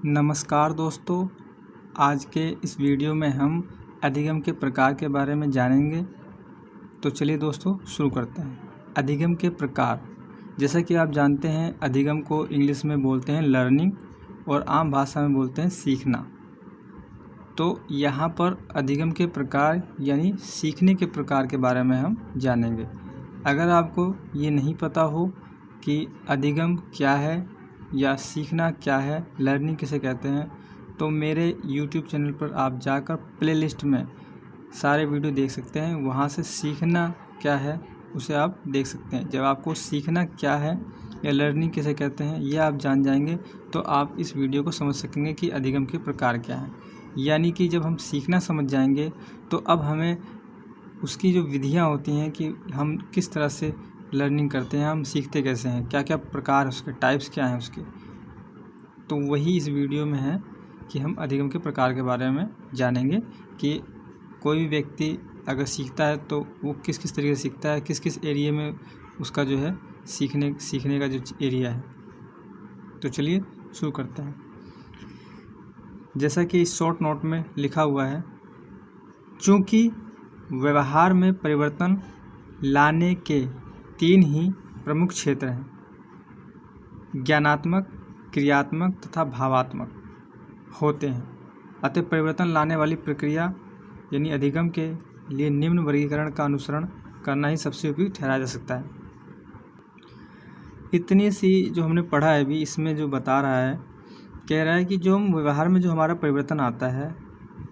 नमस्कार दोस्तों, आज के इस वीडियो में हम अधिगम के प्रकार के बारे में जानेंगे। तो चलिए दोस्तों शुरू करते हैं। अधिगम के प्रकार, जैसा कि आप जानते हैं, अधिगम को इंग्लिश में बोलते हैं लर्निंग और आम भाषा में बोलते हैं सीखना। तो यहाँ पर अधिगम के प्रकार यानी सीखने के प्रकार के बारे में हम जानेंगे। अगर आपको ये नहीं पता हो कि अधिगम क्या है या सीखना क्या है, लर्निंग किसे कहते हैं, तो मेरे YouTube चैनल पर आप जाकर प्लेलिस्ट में सारे वीडियो देख सकते हैं। वहाँ से सीखना क्या है उसे आप देख सकते हैं। जब आपको सीखना क्या है या लर्निंग किसे कहते हैं ये आप जान जाएंगे तो आप इस वीडियो को समझ सकेंगे कि अधिगम के प्रकार क्या हैं। यानी कि जब हम सीखना समझ जाएंगे तो अब हमें उसकी जो विधियाँ होती हैं कि हम किस तरह से लर्निंग करते हैं, हम सीखते कैसे हैं, क्या क्या प्रकार उसके, टाइप्स क्या हैं उसके, तो वही इस वीडियो में है कि हम अधिगम के प्रकार के बारे में जानेंगे कि कोई भी व्यक्ति अगर सीखता है तो वो किस किस तरीके से सीखता है, किस किस एरिया में उसका जो है सीखने का जो एरिया है। तो चलिए शुरू करते हैं। जैसा कि इस शॉर्ट नोट में लिखा हुआ है, चूँकि व्यवहार में परिवर्तन लाने के 3 ही प्रमुख क्षेत्र हैं, ज्ञानात्मक, क्रियात्मक तथा भावात्मक होते हैं, अतः परिवर्तन लाने वाली प्रक्रिया यानी अधिगम के लिए निम्न वर्गीकरण का अनुसरण करना ही सबसे उपयुक्त ठहराया जा सकता है। इतनी सी जो हमने पढ़ा है अभी, इसमें जो बता रहा है, कह रहा है कि जो हम व्यवहार में जो हमारा परिवर्तन आता है,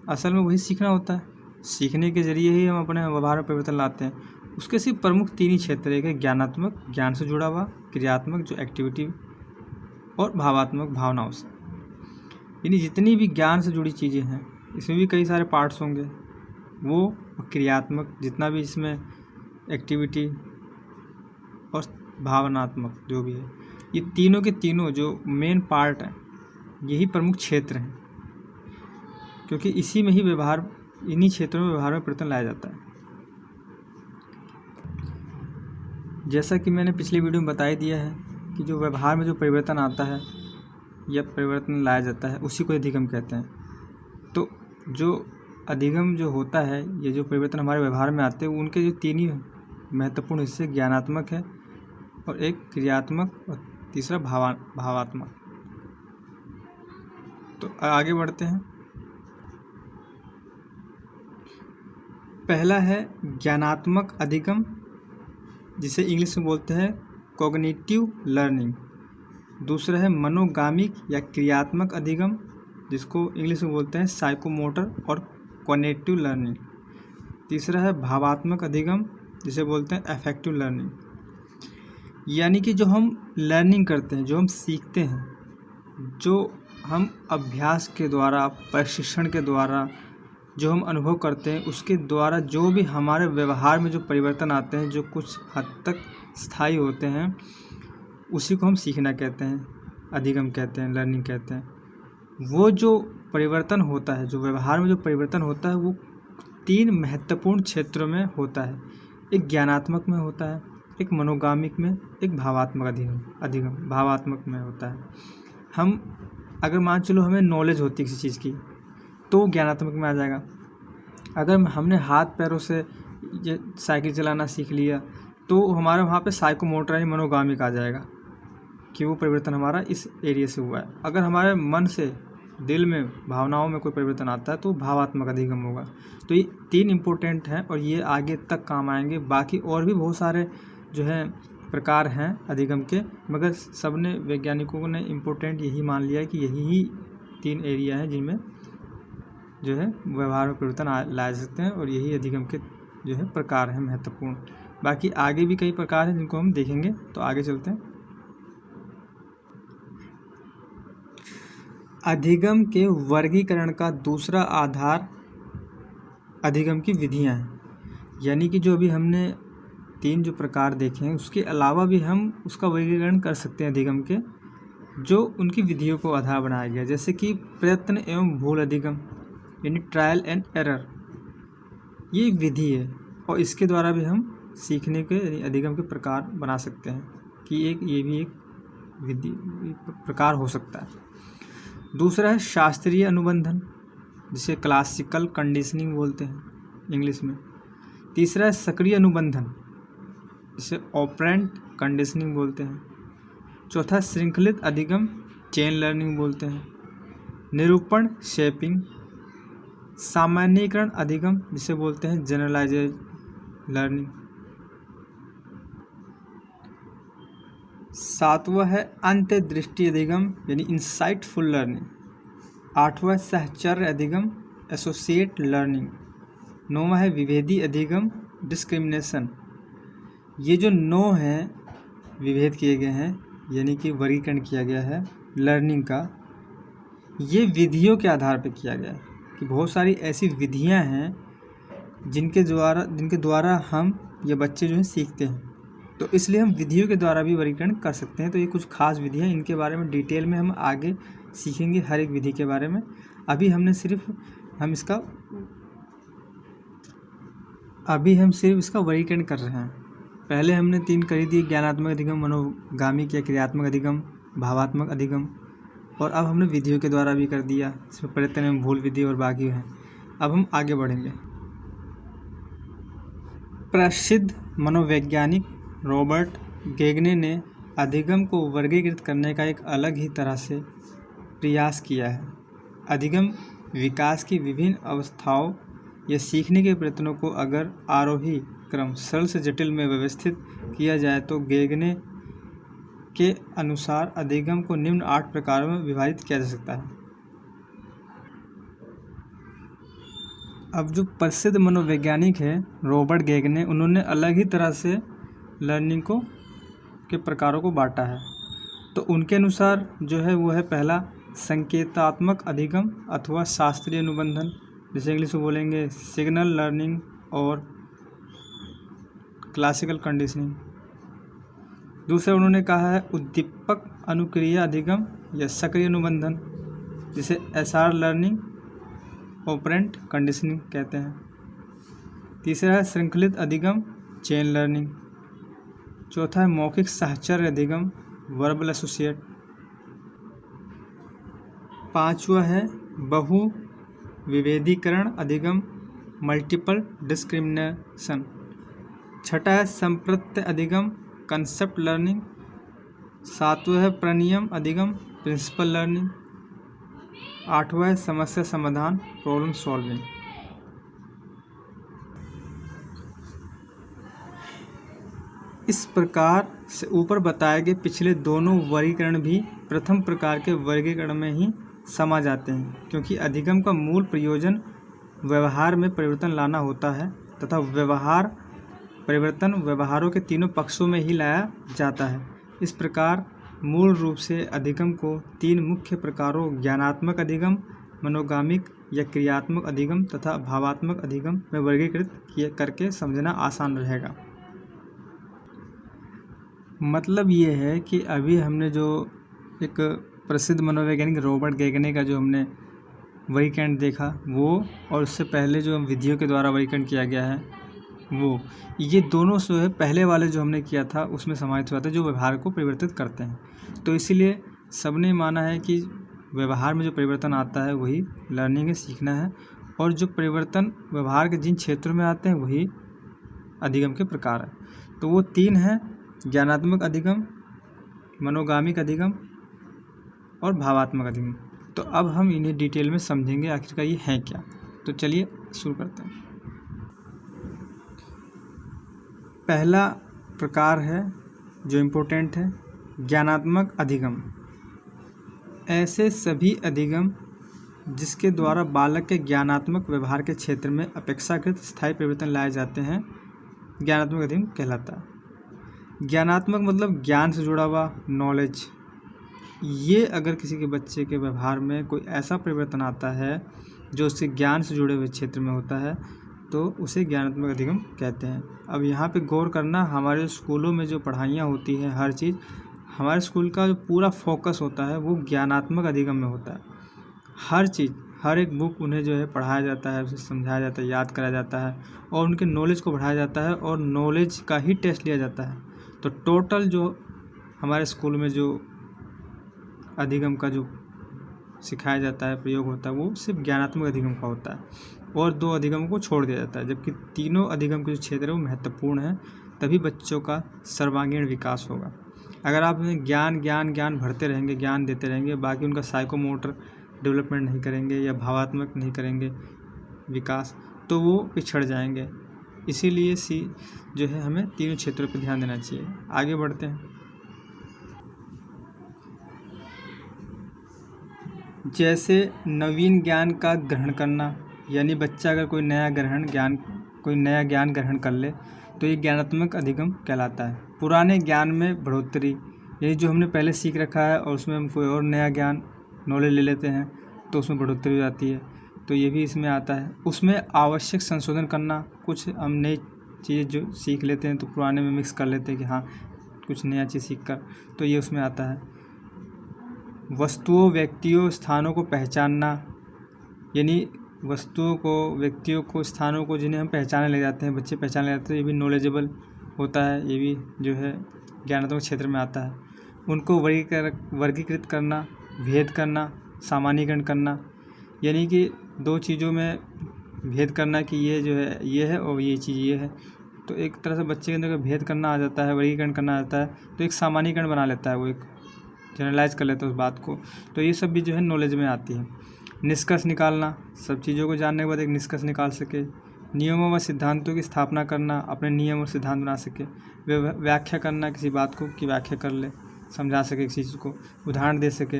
असल में वही सीखना होता है। सीखने के जरिए ही हम अपने व्यवहार में परिवर्तन लाते हैं। उसके सिर्फ प्रमुख 3 ही क्षेत्र है, ज्ञानात्मक, ज्ञान से जुड़ा हुआ, क्रियात्मक जो एक्टिविटी, और भावात्मक, भावनाओं से। यानी जितनी भी ज्ञान से जुड़ी चीज़ें हैं, इसमें भी कई सारे पार्ट्स होंगे, वो क्रियात्मक जितना भी इसमें एक्टिविटी, और भावनात्मक जो भी है, ये तीनों के तीनों जो मेन पार्ट हैं, यही प्रमुख क्षेत्र हैं, क्योंकि इसी में ही व्यवहार, इन्हीं क्षेत्रों में व्यवहार में परिवर्तन लाया जाता है। जैसा कि मैंने पिछले वीडियो में बता ही दिया है कि जो व्यवहार में जो परिवर्तन आता है या परिवर्तन लाया जाता है, उसी को अधिगम कहते हैं। तो जो अधिगम जो होता है, ये जो परिवर्तन हमारे व्यवहार में आते हैं, उनके जो 3 ही महत्वपूर्ण हिस्से, ज्ञानात्मक है और एक क्रियात्मक और तीसरा भावात्मक। तो आगे बढ़ते हैं। पहला है ज्ञानात्मक अधिगम, जिसे इंग्लिश में बोलते हैं कॉग्निटिव लर्निंग। दूसरा है मनोगामिक या क्रियात्मक अधिगम, जिसको इंग्लिश में बोलते हैं साइकोमोटर और कॉग्निटिव लर्निंग। तीसरा है भावात्मक अधिगम, जिसे बोलते हैं अफेक्टिव लर्निंग। यानी कि जो हम लर्निंग करते हैं, जो हम सीखते हैं, जो हम अभ्यास के द्वारा, प्रशिक्षण के द्वारा जो हम अनुभव करते हैं, उसके द्वारा जो भी हमारे व्यवहार में जो परिवर्तन आते हैं, जो कुछ हद तक स्थायी होते हैं, उसी को हम सीखना कहते हैं, अधिगम कहते हैं, लर्निंग कहते हैं। वो जो परिवर्तन होता है, जो व्यवहार में जो परिवर्तन होता है, वो 3 महत्वपूर्ण क्षेत्रों में होता है। एक ज्ञानात्मक में होता है, एक मनोगामिक में, एक भावात्मक अधिगम भावात्मक में होता है। हम अगर मान चलो हमें नॉलेज होती है किसी चीज़ की, तो ज्ञानात्मक में आ जाएगा। अगर हमने हाथ पैरों से ये साइकिल चलाना सीख लिया, तो हमारा वहाँ पे साइकोमोटर यानी मनोगामिक आ जाएगा कि वो परिवर्तन हमारा इस एरिया से हुआ है। अगर हमारे मन से, दिल में, भावनाओं में कोई परिवर्तन आता है तो भावात्मक अधिगम होगा। तो ये 3 इम्पोर्टेंट हैं और ये आगे तक काम आएंगे। बाकी और भी बहुत सारे जो है प्रकार हैं अधिगम के, मगर सबने, वैज्ञानिकों ने इम्पोर्टेंट यही मान लिया है कि यही 3 एरिया हैं जिनमें जो है व्यवहार में परिवर्तन लाए जा सकते हैं, और यही अधिगम के जो है प्रकार हैं महत्वपूर्ण। बाकी आगे भी कई प्रकार हैं जिनको हम देखेंगे। तो आगे चलते हैं। अधिगम के वर्गीकरण का दूसरा आधार अधिगम की विधियां हैं। यानी कि जो अभी हमने 3 जो प्रकार देखे हैं, उसके अलावा भी हम उसका वर्गीकरण कर सकते हैं अधिगम के, जो उनकी विधियों को आधार बनाया गया। जैसे कि प्रयत्न एवं भूल अधिगम यानी ट्रायल एंड एरर, ये विधि है और इसके द्वारा भी हम सीखने के यानी अधिगम के प्रकार बना सकते हैं कि ये भी एक विधि प्रकार हो सकता है। दूसरा है शास्त्रीय अनुबंधन, जिसे क्लासिकल कंडीशनिंग बोलते हैं इंग्लिश में। तीसरा है सक्रिय अनुबंधन, जिसे ऑपरेंट कंडीशनिंग बोलते हैं। चौथा श्रृंखलित अधिगम, चेन लर्निंग बोलते हैं। निरूपण, शेपिंग। सामान्यीकरण अधिगम, जिसे बोलते हैं जनरलाइजेज लर्निंग। सातवां है अंतर्दृष्टि अधिगम यानी इंसाइटफुल लर्निंग। आठवां है सहचर्य अधिगम, एसोसिएट लर्निंग। नौवां है विभेदी अधिगम, डिस्क्रिमिनेशन। ये जो 9 हैं विभेद किए गए हैं यानी कि वर्गीकरण किया गया है लर्निंग का, ये विधियों के आधार पर किया गया है कि बहुत सारी ऐसी विधियां हैं जिनके द्वारा हम ये बच्चे जो हैं सीखते हैं, तो इसलिए हम विधियों के द्वारा भी वर्गीकरण कर सकते हैं। तो ये कुछ खास विधियां, इनके बारे में डिटेल में हम आगे सीखेंगे हर एक विधि के बारे में। अभी हम सिर्फ इसका वर्गीकरण कर रहे हैं। पहले हमने 3 करी थी, ज्ञानात्मक अधिगम, मनोगामिक या क्रियात्मक अधिगम, भावात्मक अधिगम, और अब हमने विधियों के द्वारा भी कर दिया, इसमें प्रयत्न एवं भूल विधि और बाकी है। अब हम आगे बढ़ेंगे। प्रसिद्ध मनोवैज्ञानिक रॉबर्ट गेगने ने अधिगम को वर्गीकृत करने का एक अलग ही तरह से प्रयास किया है। अधिगम विकास की विभिन्न अवस्थाओं या सीखने के प्रयत्नों को अगर आरोही क्रम सरल से जटिल में व्यवस्थित किया जाए तो गेगने के अनुसार अधिगम को निम्न 8 प्रकारों में विभाजित किया जा सकता है। अब जो प्रसिद्ध मनोवैज्ञानिक है रॉबर्ट गेगने, उन्होंने अलग ही तरह से लर्निंग के प्रकारों को बांटा है। तो उनके अनुसार जो है वो है पहला संकेतात्मक अधिगम अथवा शास्त्रीय अनुबंधन, जिसे इंग्लिश में बोलेंगे सिग्नल लर्निंग और क्लासिकल कंडीशनिंग। दूसरा उन्होंने कहा है उद्दीपक अनुक्रिया अधिगम या सक्रिय अनुबंधन, जिसे एसआर लर्निंग ऑपरेंट कंडीशनिंग कहते हैं। तीसरा है श्रृंखलित अधिगम, चेन लर्निंग। चौथा है मौखिक साहचर्य अधिगम, वर्बल एसोसिएट। पांचवा है बहु विभेदीकरण अधिगम, मल्टीपल डिस्क्रिमिनेशन। छठा है संप्रत्य अधिगम, कंसेप्ट लर्निंग। सातवां है प्रनियम अधिगम, प्रिंसिपल लर्निंग। आठवां है समस्या समाधान, प्रॉब्लम सॉल्विंग। इस प्रकार से ऊपर बताए गए पिछले दोनों वर्गीकरण भी प्रथम प्रकार के वर्गीकरण में ही समा जाते हैं, क्योंकि अधिगम का मूल प्रयोजन व्यवहार में परिवर्तन लाना होता है तथा परिवर्तन व्यवहारों के तीनों पक्षों में ही लाया जाता है। इस प्रकार मूल रूप से अधिगम को 3 मुख्य प्रकारों ज्ञानात्मक अधिगम, मनोगामिक या क्रियात्मक अधिगम तथा भावात्मक अधिगम में वर्गीकृत करके समझना आसान रहेगा। मतलब ये है कि अभी हमने जो एक प्रसिद्ध मनोवैज्ञानिक रॉबर्ट गेगने का जो हमने वर्गीकरण देखा वो, और उससे पहले जो विधियों के द्वारा वर्गीकरण किया गया है वो, ये दोनों जो है पहले वाले जो हमने किया था उसमें समाहित हुआ था, जो व्यवहार को परिवर्तित करते हैं। तो इसीलिए सबने माना है कि व्यवहार में जो परिवर्तन आता है वही लर्निंग है, सीखना है, और जो परिवर्तन व्यवहार के जिन क्षेत्रों में आते हैं वही अधिगम के प्रकार है। तो वो 3 हैं, ज्ञानात्मक अधिगम, मनोगामिक अधिगम और भावात्मक अधिगम। तो अब हम इन्हें डिटेल में समझेंगे आखिरकार ये हैं क्या। तो चलिए शुरू करते हैं। पहला प्रकार है जो इम्पोर्टेंट है, ज्ञानात्मक अधिगम। ऐसे सभी अधिगम जिसके द्वारा बालक के ज्ञानात्मक व्यवहार के क्षेत्र में अपेक्षाकृत स्थायी परिवर्तन लाए जाते हैं, ज्ञानात्मक अधिगम कहलाता है। ज्ञानात्मक मतलब ज्ञान से जुड़ा हुआ, नॉलेज। ये अगर किसी के बच्चे के व्यवहार में कोई ऐसा परिवर्तन आता है जो उसके ज्ञान से जुड़े हुए क्षेत्र में होता है तो उसे ज्ञानात्मक अधिगम कहते हैं। अब यहाँ पे गौर करना, हमारे स्कूलों में जो पढ़ाइयाँ होती हैं हर चीज़, हमारे स्कूल का जो पूरा फोकस होता है वो ज्ञानात्मक अधिगम में होता है। हर चीज़, हर एक बुक उन्हें जो है पढ़ाया जाता है, उसे समझाया जाता है, याद कराया जाता है और उनके नॉलेज को बढ़ाया जाता है और नॉलेज का ही टेस्ट लिया जाता है। तो टोटल जो हमारे स्कूल में जो अधिगम का जो सिखाया जाता है, प्रयोग होता है, वो सिर्फ ज्ञानात्मक अधिगम का होता है और 2 अधिगम को छोड़ दिया जाता है, जबकि तीनों अधिगम के जो क्षेत्र है वो महत्वपूर्ण है, तभी बच्चों का सर्वांगीण विकास होगा। अगर आप उन्हें ज्ञान ज्ञान ज्ञान भरते रहेंगे, ज्ञान देते रहेंगे, बाकी उनका साइकोमोटर डेवलपमेंट नहीं करेंगे या भावात्मक नहीं करेंगे विकास, तो वो पिछड़ जाएंगे। इसीलिए जो है हमें तीनों क्षेत्रों पर ध्यान देना चाहिए। आगे बढ़ते हैं। जैसे नवीन ज्ञान का ग्रहण करना, यानी बच्चा अगर कोई नया ज्ञान ग्रहण कर ले तो ये ज्ञानात्मक अधिगम कहलाता है। पुराने ज्ञान में बढ़ोतरी, यानी जो हमने पहले सीख रखा है और उसमें हम कोई और नया ज्ञान नॉलेज ले लेते हैं तो उसमें बढ़ोतरी हो जाती है, तो ये भी इसमें आता है। उसमें आवश्यक संशोधन करना, कुछ हम नई चीज़ें जो सीख लेते हैं तो पुराने में मिक्स कर लेते हैं कि हाँ कुछ नया चीज़ सीख कर, तो ये उसमें आता है। वस्तुओं, व्यक्तियों, स्थानों को पहचानना, यानी वस्तुओं को, व्यक्तियों को, स्थानों को जिन्हें हम पहचानने लग जाते हैं, बच्चे पहचानने लग जाते हैं, ये भी नॉलेजेबल होता है, ये भी जो है ज्ञानात्मक क्षेत्र में आता है। उनको वर्गीकृत करना, भेद करना, सामान्यीकरण करना, यानी कि 2 चीज़ों में भेद करना कि ये जो है ये है और ये चीज़ ये है, तो एक तरह से बच्चे के अंदर भेद करना आ जाता है, वर्गीकरण करना आ जाता है, तो एक सामान्यीकरण बना लेता है, वो एक जनरलाइज कर लेता है उस बात को, तो ये सब भी जो है नॉलेज में आती है। निष्कर्ष निकालना, सब चीज़ों को जानने के बाद एक निष्कर्ष निकाल सके। नियमों व सिद्धांतों की स्थापना करना, अपने नियम और सिद्धांत बना सके। व्याख्या करना, किसी बात को की व्याख्या कर ले, समझा सके किसी चीज़ को, उदाहरण दे सके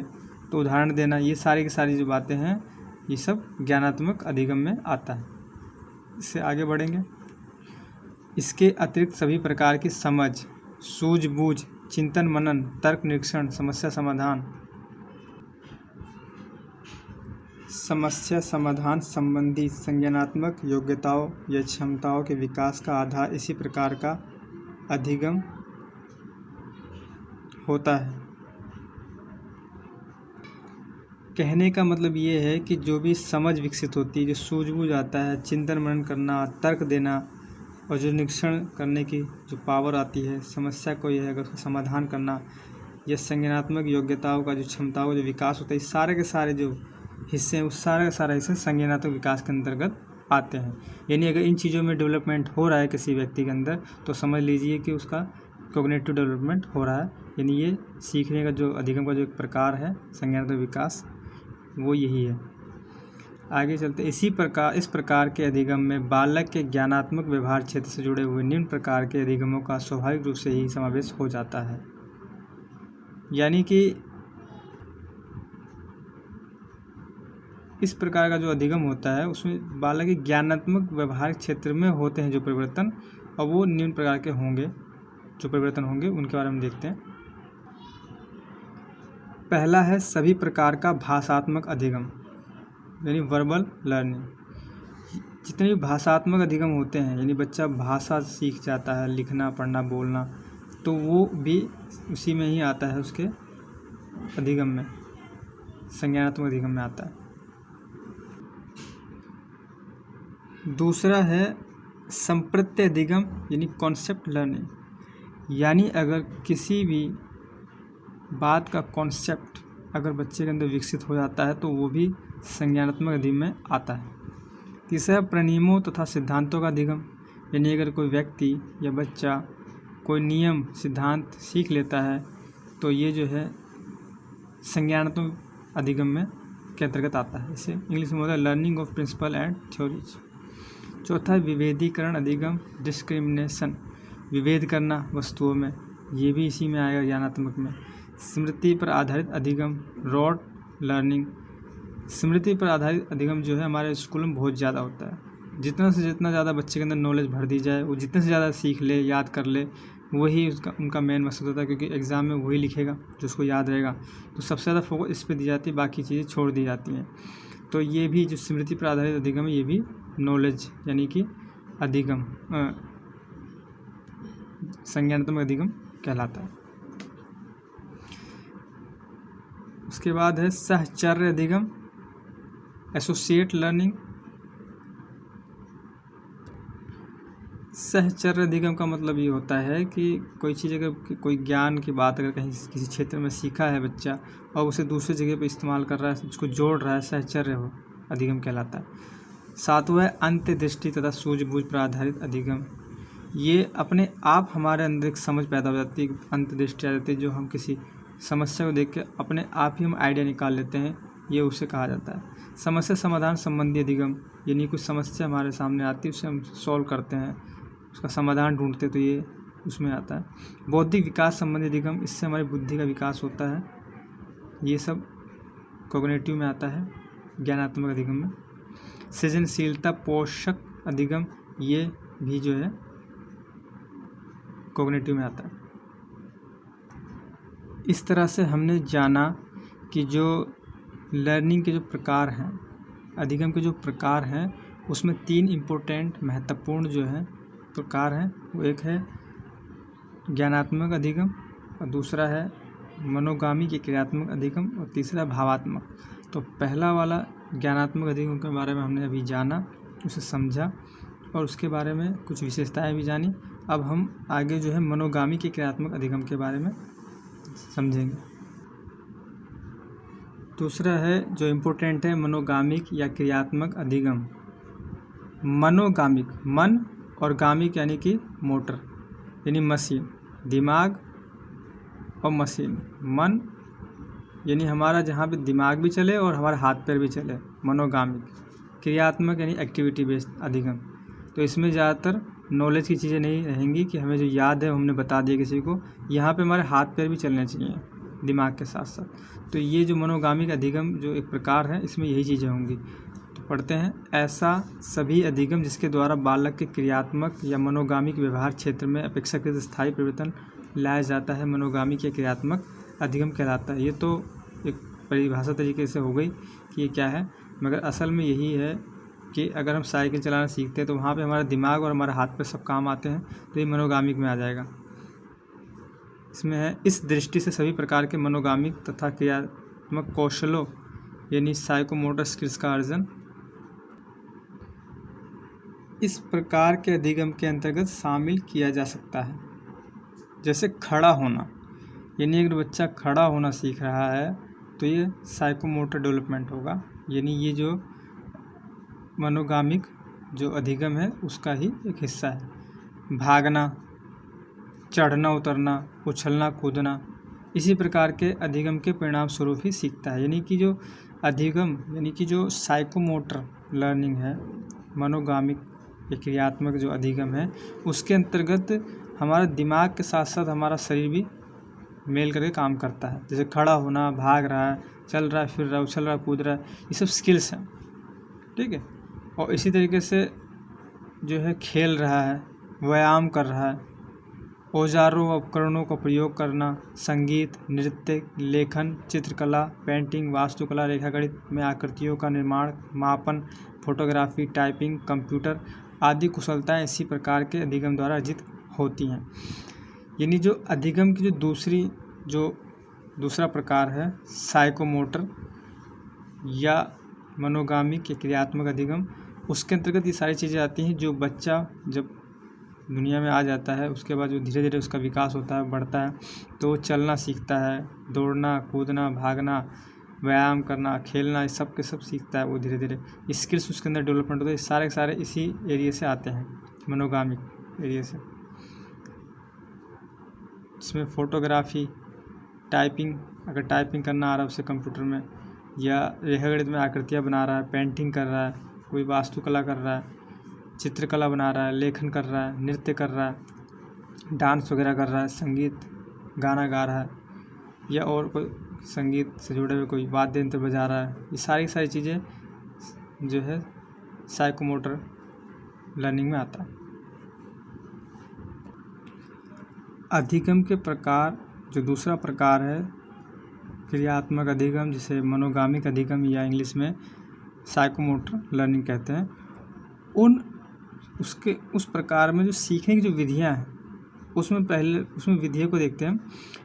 तो उदाहरण देना, ये सारी की सारी जो बातें हैं ये सब ज्ञानात्मक अधिगम में आता है। इससे आगे बढ़ेंगे। इसके अतिरिक्त सभी प्रकार की समझ, सूझबूझ, चिंतन मनन, तर्क निरीक्षण, समस्या समाधान संबंधी संज्ञानात्मक योग्यताओं या क्षमताओं के विकास का आधार इसी प्रकार का अधिगम होता है। कहने का मतलब ये है कि जो भी समझ विकसित होती है, जो सूझबूझ आता है, चिंतन मनन करना, तर्क देना और जो निरीक्षण करने की जो पावर आती है, समस्या को यह है अगर उसका समाधान करना, या संज्ञानात्मक योग्यताओं का जो क्षमताओं का जो विकास होता है, सारे के सारे जो हिस्से हैं उस सारे के सारे हिस्से संज्ञानात्मक विकास के अंतर्गत आते हैं। यानी अगर इन चीज़ों में डेवलपमेंट हो रहा है किसी व्यक्ति के अंदर तो समझ लीजिए कि उसका कॉग्निटिव डेवलपमेंट हो रहा है, यानी ये सीखने का जो अधिगम का जो एक प्रकार है संज्ञानात्मक विकास, वो यही है। आगे चलते। इस प्रकार के अधिगम में बालक के ज्ञानात्मक व्यवहार क्षेत्र से जुड़े हुए निम्न प्रकार के अधिगमों का स्वाभाविक रूप से ही समावेश हो जाता है। यानी कि इस प्रकार का जो अधिगम होता है उसमें बालक के ज्ञानात्मक व्यवहार क्षेत्र में होते हैं जो परिवर्तन, और वो निम्न प्रकार के होंगे, जो परिवर्तन होंगे उनके बारे में देखते हैं। पहला है सभी प्रकार का भाषात्मक अधिगम, यानी वर्बल लर्निंग। जितने भी भाषात्मक अधिगम होते हैं, यानी बच्चा भाषा सीख जाता है, लिखना, पढ़ना, बोलना, तो वो भी उसी में ही आता है, उसके अधिगम में, संज्ञानात्मक अधिगम में आता है। दूसरा है संप्रत्य अधिगम, यानी कॉन्सेप्ट लर्निंग, यानी अगर किसी भी बात का कॉन्सेप्ट अगर बच्चे के अंदर विकसित हो जाता है तो वो भी संज्ञानात्मक अधिगम में आता है। तीसरा प्रणियमों तथा सिद्धांतों का अधिगम, यानी अगर कोई व्यक्ति या बच्चा कोई नियम सिद्धांत सीख लेता है तो ये जो है संज्ञानात्मक अधिगम में के अंतर्गत आता है। इसे इंग्लिश में होता है learning of principle and theories. चौथा विभेदीकरण अधिगम, डिस्क्रिमिनेशन, विभेद करना वस्तुओं में, ये भी इसी में आएगा ज्ञानात्मक में। स्मृति पर आधारित अधिगम, रॉड लर्निंग। स्मृति पर आधारित अधिगम जो है हमारे स्कूल में बहुत ज़्यादा होता है। जितना से जितना ज़्यादा बच्चे के अंदर नॉलेज भर दी जाए, वो जितने से ज़्यादा सीख ले, याद कर ले, वही उनका मेन मकसद होता है, क्योंकि एग्ज़ाम में वही लिखेगा जो उसको याद रहेगा, तो सबसे ज़्यादा फोकस इस पर दी जाती है, बाकी चीज़ें छोड़ दी जाती हैं। तो ये भी जो स्मृति पर आधारित अधिगम है, ये भी नॉलेज यानी कि अधिगम, संज्ञानात्मक अधिगम कहलाता है। उसके बाद है सहचर्य अधिगम, एसोसिएट लर्निंग। सहचर्य अधिगम का मतलब ये होता है कि कोई चीज़ अगर कोई ज्ञान की बात अगर कहीं किसी क्षेत्र में सीखा है बच्चा और उसे दूसरी जगह पे इस्तेमाल कर रहा है, उसको जोड़ रहा है, सहचर्य हो अधिगम कहलाता है। सातवां है अंतर्दृष्टि तथा सूझबूझ पर आधारित अधिगम। ये अपने आप हमारे अंदर एक समझ पैदा हो जाती है, अंतर्दृष्टि आ जाती है, जो हम किसी समस्या को देख के अपने आप ही हम आइडिया निकाल लेते हैं, ये उसे कहा जाता है। समस्या समाधान संबंधी अधिगम, यानी कुछ समस्या हमारे सामने आती है, उसे हम सॉल्व करते हैं, उसका समाधान ढूंढते, तो ये उसमें आता है। बौद्धिक विकास संबंधी अधिगम, इससे हमारी बुद्धि का विकास होता है, ये सब कॉग्निटिव में आता है, ज्ञानात्मक अधिगम में। सृजनशीलता पोषक अधिगम, ये भी जो है कॉग्निटिव में आता है। इस तरह से हमने जाना कि जो लर्निंग के जो प्रकार हैं, अधिगम के जो प्रकार हैं, उसमें 3 इम्पोर्टेंट महत्वपूर्ण जो है प्रकार हैं। वो एक है ज्ञानात्मक अधिगम, और दूसरा है मनोगामी के क्रियात्मक अधिगम, और तीसरा भावात्मक। तो पहला वाला ज्ञानात्मक अधिगम के बारे में हमने अभी जाना, उसे समझा और उसके बारे में कुछ विशेषताएं भी जानी। अब हम आगे जो है मनोगामी के क्रियात्मक अधिगम के बारे में समझेंगे। दूसरा है जो इम्पोर्टेंट है मनोगामिक या क्रियात्मक अधिगम। मनोगामिक, मन, और गामिक यानी कि मोटर यानी मशीन, दिमाग और मशीन। मन यानी हमारा जहाँ पे दिमाग भी चले और हमारा हाथ पैर भी चले, मनोगामिक। क्रियात्मक यानी एक्टिविटी बेस्ड अधिगम, तो इसमें ज़्यादातर नॉलेज की चीज़ें नहीं रहेंगी कि हमें जो याद है हमने बता दिया किसी को, यहाँ पे हमारे हाथ पैर भी चलने चाहिए दिमाग के साथ साथ। तो ये जो मनोगामिक अधिगम जो एक प्रकार है, इसमें यही चीज़ें होंगी। तो पढ़ते हैं। ऐसा सभी अधिगम जिसके द्वारा बालक के क्रियात्मक या मनोगामिक व्यवहार क्षेत्र में अपेक्षाकृत स्थायी परिवर्तन लाया जाता है, मनोगामिक या क्रियात्मक अधिगम कहलाता है। ये तो एक परिभाषा तरीके से हो गई कि ये क्या है, मगर असल में यही है कि अगर हम साइकिल चलाना सीखते हैं तो वहाँ पे हमारा दिमाग और हमारा हाथ पे सब काम आते हैं, तो ये मनोगामिक में आ जाएगा। इसमें है इस दृष्टि से सभी प्रकार के मनोगामिक तथा क्रियात्मक कौशलों यानी साइकोमोटर स्किल्स का अर्जन इस प्रकार के अधिगम के अंतर्गत शामिल किया जा सकता है। जैसे खड़ा होना, यानी अगर बच्चा खड़ा होना सीख रहा है तो ये साइकोमोटर डेवलपमेंट होगा, यानी ये जो मनोगामिक जो अधिगम है उसका ही एक हिस्सा है। भागना, चढ़ना उतरना, उछलना कूदना, इसी प्रकार के अधिगम के परिणाम स्वरूप ही सीखता है। यानी कि जो अधिगम यानी कि जो साइकोमोटर लर्निंग है, मनोगामिक या क्रियात्मक जो अधिगम है, उसके अंतर्गत हमारा दिमाग के साथ साथ हमारा शरीर भी मेल करके काम करता है। जैसे खड़ा होना, भाग रहा है, चल रहा है, फिर रहा है, उछल रहा है, कूद रहा है, ये सब स्किल्स हैं, ठीक है। और इसी तरीके से जो है खेल रहा है, व्यायाम कर रहा है, औजारों उपकरणों का प्रयोग करना, संगीत, नृत्य, लेखन, चित्रकला, पेंटिंग, वास्तुकला, रेखागणित में आकृतियों का निर्माण, मापन, फोटोग्राफी, टाइपिंग, कंप्यूटर आदि कुशलताएं इसी प्रकार के अधिगम द्वारा अर्जित होती हैं। यानी जो अधिगम की जो दूसरा प्रकार है साइकोमोटर या मनोगामिक या क्रियात्मक अधिगम, उसके अंतर्गत ये सारी चीज़ें आती हैं। जो बच्चा जब दुनिया में आ जाता है उसके बाद जो धीरे धीरे उसका विकास होता है, बढ़ता है, तो वो चलना सीखता है, दौड़ना, कूदना, भागना, व्यायाम करना, खेलना, ये सब के सब सीखता है वो धीरे धीरे। स्किल्स उसके अंदर डेवलपमेंट होता है। सारे के सारे इसी एरिया से आते हैं, मनोगामिक एरिया से। इसमें फोटोग्राफी, टाइपिंग, अगर टाइपिंग करना आ रहा है उसे कंप्यूटर में, या रेखागणित में आकृतियाँ बना रहा है, पेंटिंग कर रहा है, कोई वास्तुकला कर रहा है, चित्रकला बना रहा है, लेखन कर रहा है, नृत्य कर रहा है, डांस वगैरह कर रहा है, संगीत गाना गा रहा है, या और कोई संगीत से जुड़े हुए कोई वाद्य यंत्र बजा रहा है, ये सारी सारी चीज़ें जो है साइकोमोटर लर्निंग में आता है। अधिगम के प्रकार, जो दूसरा प्रकार है क्रियात्मक अधिगम, जिसे मनोगामिक अधिगम या इंग्लिश में साइकोमोटर लर्निंग कहते हैं, उस प्रकार में जो सीखने की जो विधियां हैं, उसमें विधियों को देखते हैं।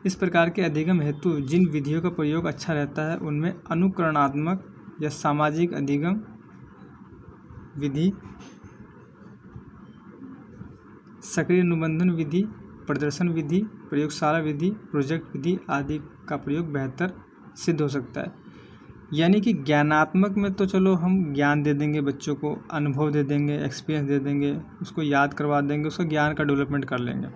इस प्रकार के अधिगम हेतु जिन विधियों का प्रयोग अच्छा रहता है उनमें अनुकरणात्मक या सामाजिक अधिगम विधि सक्रिय अनुबंधन विधि, प्रदर्शन विधि, प्रयोगशाला विधि, प्रोजेक्ट विधि आदि का प्रयोग बेहतर सिद्ध हो सकता है। यानी कि ज्ञानात्मक में तो चलो हम ज्ञान दे देंगे बच्चों को, अनुभव दे देंगे, एक्सपीरियंस दे देंगे, उसको याद करवा देंगे, उसका ज्ञान का डेवलपमेंट कर लेंगे।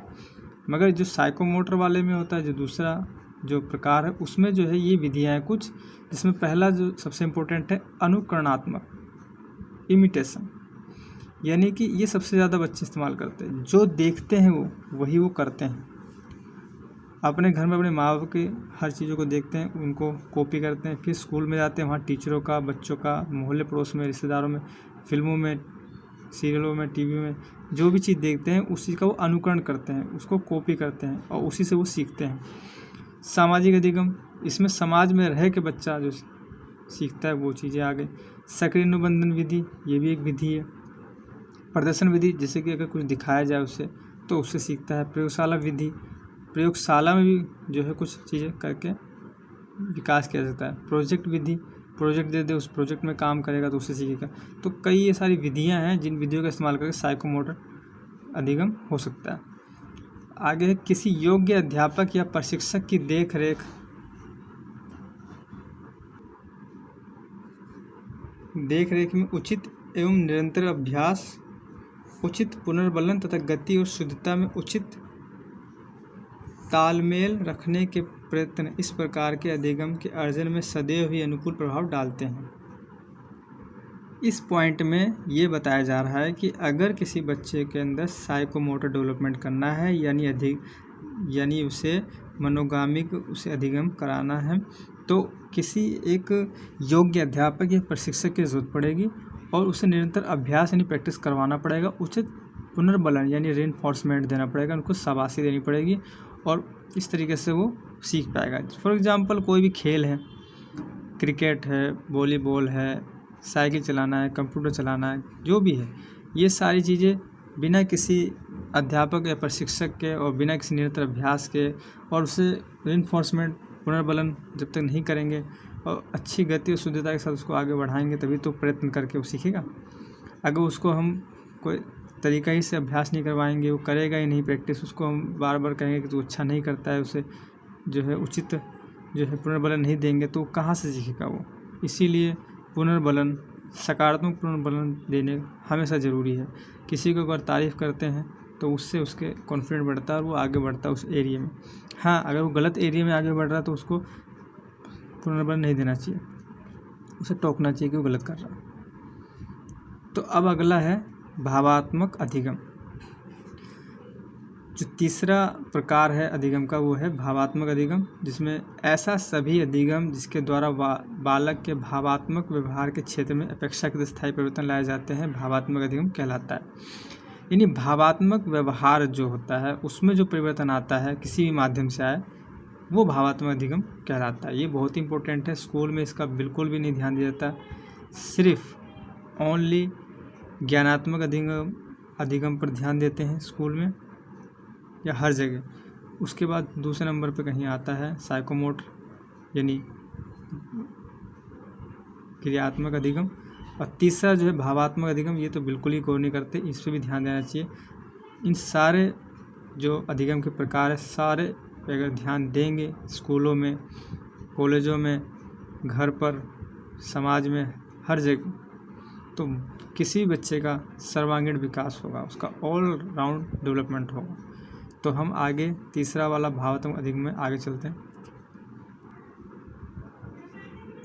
मगर जो साइकोमोटर वाले में होता है, जो दूसरा जो प्रकार है, उसमें जो है ये विधियाँ हैं कुछ, जिसमें पहला जो सबसे इम्पोर्टेंट है अनुकरणात्मक, इमिटेशन। यानी कि ये सबसे ज़्यादा बच्चे इस्तेमाल करते हैं। जो देखते हैं वही वो करते हैं। अपने घर में अपने माँ बाप के हर चीज़ों को देखते हैं, उनको कॉपी करते हैं, फिर स्कूल में जाते हैं, वहाँ टीचरों का, बच्चों का, मोहल्ले पड़ोस में, रिश्तेदारों में, फिल्मों में, सीरियलों में, टीवी में जो भी चीज़ देखते हैं उसी का वो अनुकरण करते हैं, उसको कॉपी करते हैं और उसी से वो सीखते हैं। सामाजिक अधिगम, इसमें समाज में रह के बच्चा जो सीखता है वो चीज़ें आ गई। सक्रिय अनुबंधन विधि, ये भी एक विधि है। प्रदर्शन विधि, जैसे कि अगर कुछ दिखाया जाए उससे तो उससे सीखता है। प्रयोगशाला विधि, प्रयोगशाला में भी जो है कुछ चीज़ें करके विकास किया जाता है। प्रोजेक्ट विधि, प्रोजेक्ट दे दे, उस प्रोजेक्ट में काम करेगा तो उससे सीखेगा। तो कई ये सारी विधियां हैं जिन विधियों का इस्तेमाल करके साइकोमोटर अधिगम हो सकता है। आगे है किसी योग्य अध्यापक या प्रशिक्षक की देख रेख में उचित एवं निरंतर अभ्यास, उचित पुनर्बलन तथा गति और शुद्धता में उचित तालमेल रखने के प्रयत्न इस प्रकार के अधिगम के अर्जन में सदैव ही अनुकूल प्रभाव डालते हैं। इस पॉइंट में ये बताया जा रहा है कि अगर किसी बच्चे के अंदर साइकोमोटर डेवलपमेंट करना है, यानी उसे मनोगामिक उसे अधिगम कराना है, तो किसी एक योग्य अध्यापक या प्रशिक्षक की ज़रूरत पड़ेगी और उसे निरंतर अभ्यास यानी प्रैक्टिस करवाना पड़ेगा। उचित पुनर्बलन यानी रेनफोर्समेंट देना पड़ेगा, उनको शाबाशी देनी पड़ेगी और इस तरीके से वो सीख पाएगा। फॉर एग्ज़ाम्पल कोई भी खेल है, क्रिकेट है, वॉलीबॉल है, साइकिल चलाना है, कंप्यूटर चलाना है, जो भी है, ये सारी चीज़ें बिना किसी अध्यापक या प्रशिक्षक के और बिना किसी निरंतर अभ्यास के और उसे रेनफोर्समेंट पुनर्बलन जब तक नहीं करेंगे और अच्छी गति और शुद्धता के साथ उसको आगे बढ़ाएंगे तभी तो प्रयत्न करके वो सीखेगा। अगर उसको हम कोई तरीका ही से अभ्यास नहीं करवाएंगे, वो करेगा ही नहीं प्रैक्टिस, उसको हम बार बार कहेंगे कि तू अच्छा नहीं करता है, उसे जो है उचित जो है पुनर्बलन नहीं देंगे तो कहाँ से सीखेगा वो। इसीलिए पुनर्बलन, सकारात्मक पुनर्बलन देने हमेशा ज़रूरी है। किसी को अगर तारीफ़ करते हैं तो उससे उसके कॉन्फिडेंस बढ़ता है और वो आगे बढ़ता है उस एरिया में। हाँ, अगर वो गलत एरिया में आगे बढ़ रहा है तो उसको पुनर्बलन नहीं देना चाहिए, उसे टोकना चाहिए कि वो गलत कर रहा है। तो अब अगला है भावात्मक अधिगम। जो तीसरा प्रकार है अधिगम का वो है भावात्मक अधिगम, जिसमें ऐसा सभी अधिगम जिसके द्वारा बालक के भावात्मक व्यवहार के क्षेत्र में अपेक्षाकृत स्थायी परिवर्तन लाए जाते हैं भावात्मक अधिगम कहलाता है। यानी भावात्मक व्यवहार जो होता है उसमें जो परिवर्तन आता है किसी भी माध्यम से आए वो भावात्मक अधिगम कहलाता है। ये बहुत ही इंपॉर्टेंट है, स्कूल में इसका बिल्कुल भी नहीं ध्यान दिया जाता, सिर्फ ओनली ज्ञानात्मक अधिगम पर ध्यान देते हैं स्कूल में या हर जगह। उसके बाद दूसरे नंबर पे कहीं आता है साइकोमोटर यानी क्रियात्मक अधिगम, और तीसरा जो है भावात्मक अधिगम, ये तो बिल्कुल ही गौर नहीं करते, इस पर भी ध्यान देना चाहिए। इन सारे जो अधिगम के प्रकार है सारे पे अगर ध्यान देंगे स्कूलों में, कॉलेजों में, घर पर, समाज में, हर जगह, तो किसी बच्चे का सर्वांगीण विकास होगा, उसका ऑल राउंड डेवलपमेंट होगा। तो हम आगे तीसरा वाला भावात्मक अधिगम में आगे चलते हैं।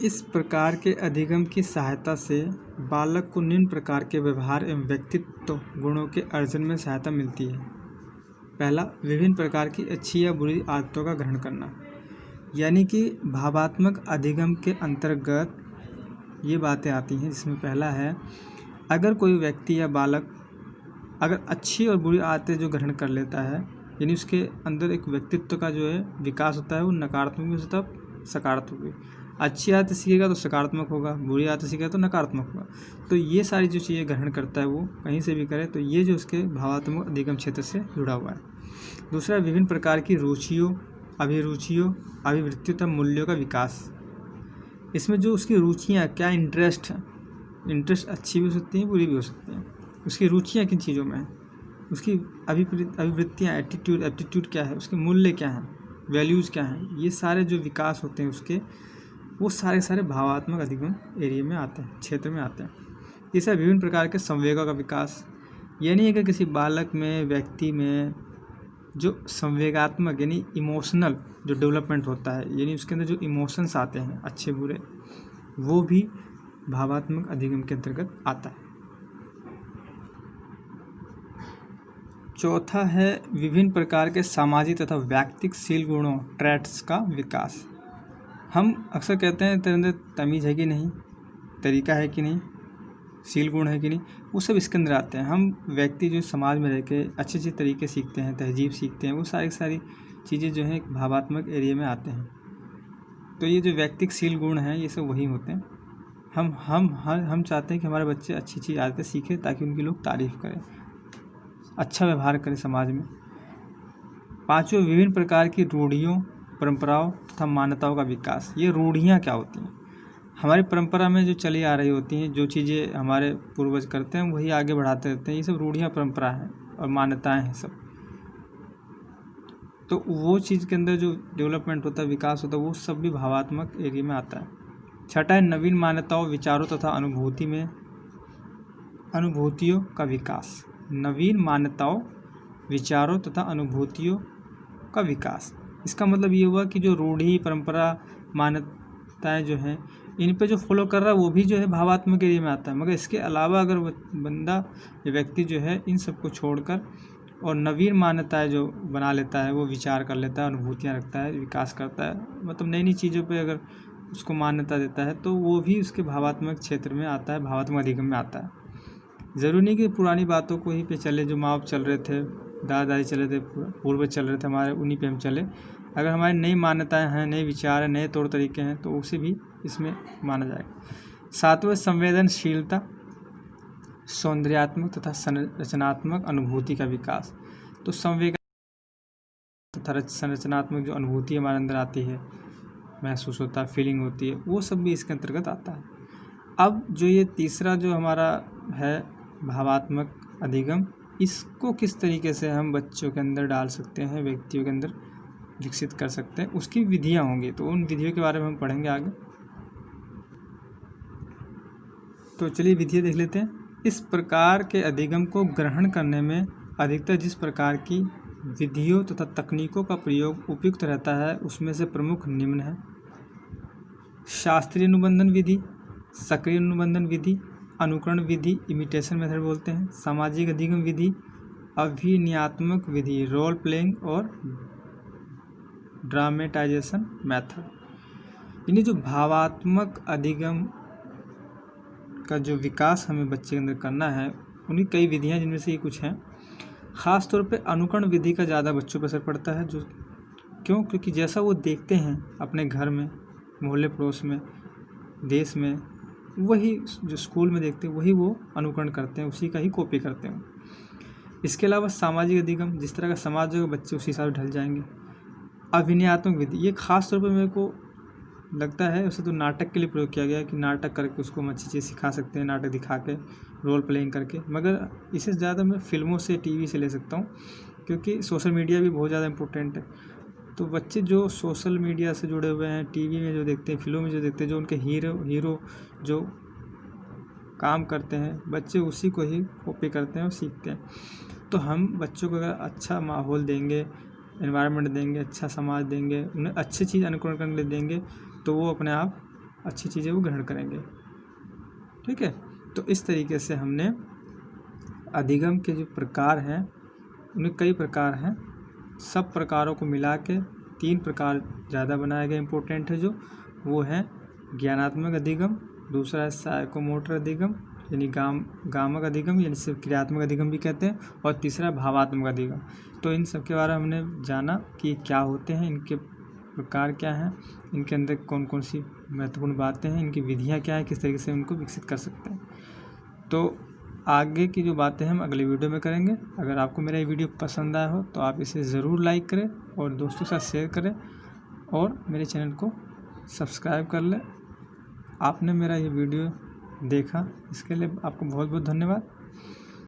इस प्रकार के अधिगम की सहायता से बालक को निम्न प्रकार के व्यवहार एवं व्यक्तित्व गुणों के अर्जन में सहायता मिलती है। पहला, विभिन्न प्रकार की अच्छी या बुरी आदतों का ग्रहण करना। यानी कि भावात्मक अधिगम के अंतर्गत ये बातें आती हैं, जिसमें पहला है, अगर कोई व्यक्ति या बालक अगर अच्छी और बुरी आदतें जो ग्रहण कर लेता है, यानी उसके अंदर एक व्यक्तित्व का जो है विकास होता है, वो नकारात्मक भी होता है, सकारात्मक भी। अच्छी आदत सीखेगा तो सकारात्मक होगा, बुरी आदत सीखेगा तो नकारात्मक होगा। तो ये सारी जो चीज़ें ग्रहण करता है वो कहीं से भी करे, तो ये जो उसके भावात्मक अधिगम क्षेत्र से जुड़ा हुआ है। दूसरा, विभिन्न प्रकार की रुचियों, अभिरुचियों, अभिवृत्तियों तथा मूल्यों का विकास। इसमें जो उसकी रुचियाँ, क्या इंटरेस्ट है, इंटरेस्ट अच्छी भी हो सकती हैं, बुरी भी हो सकती हैं। उसकी रुचियाँ किन चीज़ों में हैं, उसकी अभिवृत्तियाँ, एप्टीट्यूड क्या है, उसके मूल्य क्या हैं, वैल्यूज़ क्या हैं, ये सारे जो विकास होते हैं उसके, वो सारे भावात्मक अधिगम एरिया में आते हैं, क्षेत्र में आते हैं। इसे विभिन्न प्रकार के संवेगों का विकास, ये नहीं है कि किसी बालक में, व्यक्ति में जो संवेगात्मक यानी इमोशनल जो डेवलपमेंट होता है, यानी उसके अंदर जो इमोशंस आते हैं अच्छे बुरे, वो भी भावात्मक अधिगम के अंतर्गत आता है। चौथा है विभिन्न प्रकार के सामाजिक तथा व्यक्तिक शील गुणों, ट्रैट्स का विकास। हम अक्सर कहते हैं तेरे अंदर तमीज़ है कि नहीं, तरीका है कि नहीं, शील गुण है कि नहीं, वो सब इसके अंदर आते हैं। हम व्यक्ति जो समाज में रह के अच्छे तरीके सीखते हैं, तहजीब सीखते हैं, वो सारी चीज़ें जो हैं भावात्मक एरिया में आते हैं। तो ये जो व्यक्तिक शील गुण हैं ये सब वही होते हैं। हम चाहते हैं कि हमारे बच्चे अच्छी आदतें सीखें ताकि उनकी लोग तारीफ़ करें, अच्छा व्यवहार करें समाज में। पांचवें विभिन्न प्रकार की रूढ़ियों, परंपराओं तथा मान्यताओं का विकास। ये रूढ़ियाँ क्या होती हैं? हमारी परंपरा में जो चली आ रही होती हैं, जो चीज़ें हमारे पूर्वज करते हैं वही आगे बढ़ाते रहते हैं, ये सब रूढ़ियाँ, परंपरा हैं और मान्यताएं हैं सब। तो वो चीज़ के अंदर जो डेवलपमेंट होता है, विकास होता है, वो सब भी भावात्मक एरिया में आता है। छठा है नवीन मान्यताओं, विचारों तथा अनुभूतियों का विकास। नवीन मान्यताओं, विचारों तथा अनुभूतियों का विकास, इसका मतलब ये हुआ कि जो रूढ़ी, परंपरा, मान्यताएं जो हैं, इन पे जो फॉलो कर रहा है वो भी जो है भावात्मक एरिया में आता है। मगर इसके अलावा अगर बंदा या व्यक्ति जो है इन सबको छोड़कर और नवीन मान्यताएं जो बना लेता है, वो विचार कर लेता है, अनुभूतियाँ रखता है, विकास करता है, मतलब नई चीज़ों पे अगर उसको मान्यता देता है तो वो भी उसके भावात्मक क्षेत्र में आता है, भावात्मक अधिगम में आता है। ज़रूरी नहीं कि पुरानी बातों को ही पे चले, जो माँ बाप चल रहे थे, दादा दादी चल रहे थे, पूर्वज चल रहे थे हमारे, उन्हीं पे हम चले। अगर हमारी नई मान्यताएं हैं, नए विचार हैं, नए तौर तरीके हैं तो उसे भी इसमें माना जाएगा। सातवें संवेदनशीलता, सौंदर्यात्मक तथा संरचनात्मक अनुभूति का विकास। तो संवेग तथा संरचनात्मक जो अनुभूति हमारे अंदर आती है, महसूस होता है, फीलिंग होती है, वो सब भी इसके अंतर्गत आता है। अब जो ये तीसरा जो हमारा है भावात्मक अधिगम, इसको किस तरीके से हम बच्चों के अंदर डाल सकते हैं, व्यक्तियों के अंदर विकसित कर सकते हैं, उसकी विधियाँ होंगी। तो उन विधियों के बारे में हम पढ़ेंगे आगे। तो चलिए विधियाँ देख लेते हैं। इस प्रकार के अधिगम को ग्रहण करने में अधिकतर जिस प्रकार की विधियों तथा तकनीकों का प्रयोग उपयुक्त रहता है उसमें से प्रमुख निम्न है। शास्त्रीय अनुबंधन विधि, सक्रिय अनुबंधन विधि, अनुकरण विधि, इमिटेशन मेथड बोलते हैं, सामाजिक अधिगम विधि, अभिनयात्मक विधि, रोल प्लेइंग और ड्रामेटाइजेशन मेथड। इन्हें जो भावात्मक अधिगम का जो विकास हमें बच्चे के अंदर करना है, उन्हीं कई विधियां जिनमें से ये कुछ हैं। ख़ास तौर पे अनुकरण विधि का ज़्यादा बच्चों पर असर पड़ता है। जो क्योंकि जैसा वो देखते हैं अपने घर में, मोहल्ले पड़ोस में, देश में, वही जो स्कूल में देखते हैं वही वो अनुकरण करते हैं, उसी का ही कॉपी करते हैं। इसके अलावा सामाजिक अधिगम, जिस तरह का समाज होगा बच्चे उसी हिसाब से ढल जाएंगे। अभिनयात्मक विधि, ये खास तौर पे मेरे को लगता है उसे तो नाटक के लिए प्रयोग किया गया है कि नाटक करके उसको हम अच्छी चीज़ सिखा सकते हैं, नाटक दिखा के, रोल प्लेइंग करके। मगर इसे ज़्यादा मैं फिल्मों से, टीवी से ले सकता हूँ, क्योंकि सोशल मीडिया भी बहुत ज़्यादा इम्पोर्टेंट है। तो बच्चे जो सोशल मीडिया से जुड़े हुए हैं, टीवी में जो देखते हैं, फिल्मों में जो देखते हैं, जो उनके हीरो जो काम करते हैं, बच्चे उसी को ही कॉपी करते हैं और सीखते हैं। तो हम बच्चों को अगर अच्छा माहौल देंगे, एनवायरनमेंट देंगे, अच्छा समाज देंगे, उन्हें अच्छी चीज़ अनुकरण करने के लिए देंगे, तो वो अपने आप अच्छी चीज़ें वो ग्रहण करेंगे। ठीक है, तो इस तरीके से हमने अधिगम के जो प्रकार हैं, उनमें कई प्रकार हैं, सब प्रकारों को मिला के 3 प्रकार ज़्यादा बनाए गए इम्पोर्टेंट है। जो वो है ज्ञानात्मक अधिगम, दूसरा है साइकोमोटर अधिगम यानी गामक अधिगम, यानी सिर्फ क्रियात्मक अधिगम भी कहते हैं, और तीसरा भावात्मक अधिगम। तो इन सब के बारे में हमने जाना कि क्या होते हैं, इनके प्रकार क्या हैं, इनके अंदर कौन कौन सी महत्वपूर्ण बातें हैं, इनकी विधियाँ क्या हैं, किस तरीके से उनको विकसित कर सकते हैं। तो आगे की जो बातें हम अगले वीडियो में करेंगे। अगर आपको मेरा ये वीडियो पसंद आया हो तो आप इसे ज़रूर लाइक करें और दोस्तों के साथ शेयर करें और मेरे चैनल को सब्सक्राइब कर लें। आपने मेरा ये वीडियो देखा, इसके लिए आपको बहुत बहुत धन्यवाद।